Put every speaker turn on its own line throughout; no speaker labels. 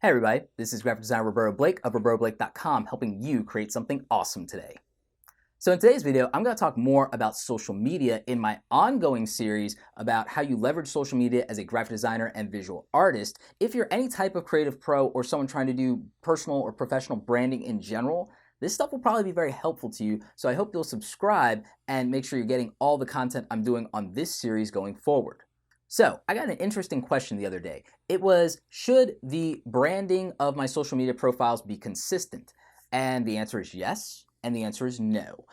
Hey everybody, this is graphic designer Roberto Blake of robertoblake.com, helping you create something awesome today. So in today's video, I'm going to talk more about social media in my ongoing series about how you leverage social media as a graphic designer and visual artist. If you're any type of creative pro or someone trying to do personal or professional branding in general, this stuff will probably be very helpful to you. So I hope you'll subscribe and make sure you're getting all the content I'm doing on this series going forward. So I got an interesting question the other day. It was, should the branding of my social media profiles be consistent? And the answer is yes, and the answer is no.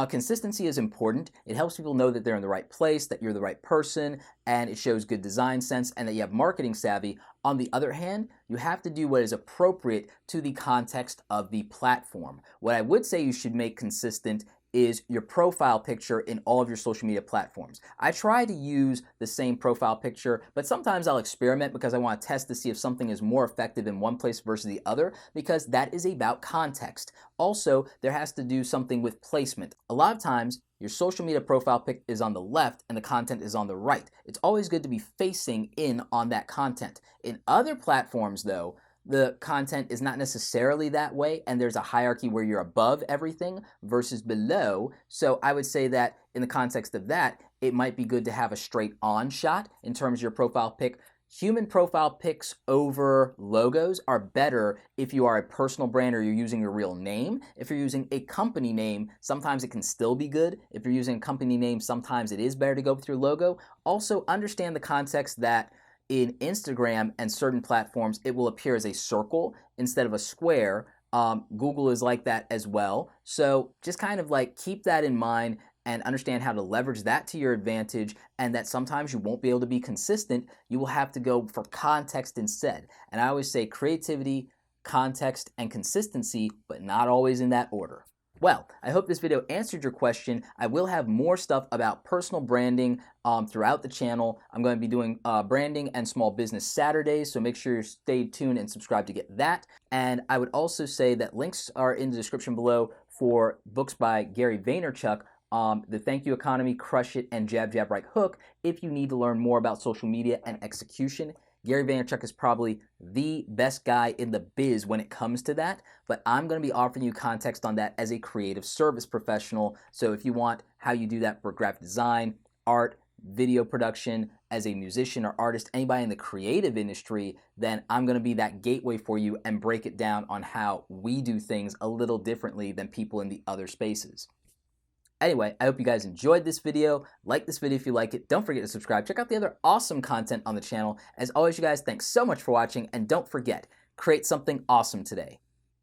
Consistency is important. It helps people know that they're in the right place, that you're the right person, and it shows good design sense and that you have marketing savvy. On the other hand, you have to do what is appropriate to the context of the platform. What I would say you should make consistent is your profile picture in all of your social media platforms. I try to use the same profile picture, but sometimes I'll experiment because I want to test to see if something is more effective in one place versus the other, because that is about context. Also, there has to do something with placement. A lot of times, your social media profile pic is on the left and the content is on the right. It's always good to be facing in on that content. In other platforms, though, the content is not necessarily that way, and there's a hierarchy where you're above everything versus below. So I would say that in the context of that, it might be good to have a straight on shot in terms of your profile pic. Human profile pics over logos are better if you are a personal brand or you're using your real name. If you're using a company name, sometimes it can still be good. If you're using a company name, sometimes it is better to go with your logo. Also, understand the context that in Instagram and certain platforms, it will appear as a circle instead of a square. Google is like that as well. So just kind of like keep that in mind and understand how to leverage that to your advantage, and that sometimes you won't be able to be consistent. You will have to go for context instead. And I always say creativity, context, and consistency, but not always in that order. Well, I hope this video answered your question. I will have more stuff about personal branding throughout the channel. I'm going to be doing branding and small business Saturdays, so make sure you stay tuned and subscribe to get that. And I would also say that links are in the description below for books by Gary Vaynerchuk, The Thank You Economy, Crush It, and Jab, Jab, Right Hook, if you need to learn more about social media and execution. Gary Vaynerchuk is probably the best guy in the biz when it comes to that, but I'm going to be offering you context on that as a creative service professional. So if you want how you do that for graphic design, art, video production, as a musician or artist, anybody in the creative industry, then I'm going to be that gateway for you and break it down on how we do things a little differently than people in the other spaces. Anyway, I hope you guys enjoyed this video. Like this video if you like it. Don't forget to subscribe. Check out the other awesome content on the channel. As always, you guys, thanks so much for watching. And don't forget, create something awesome today.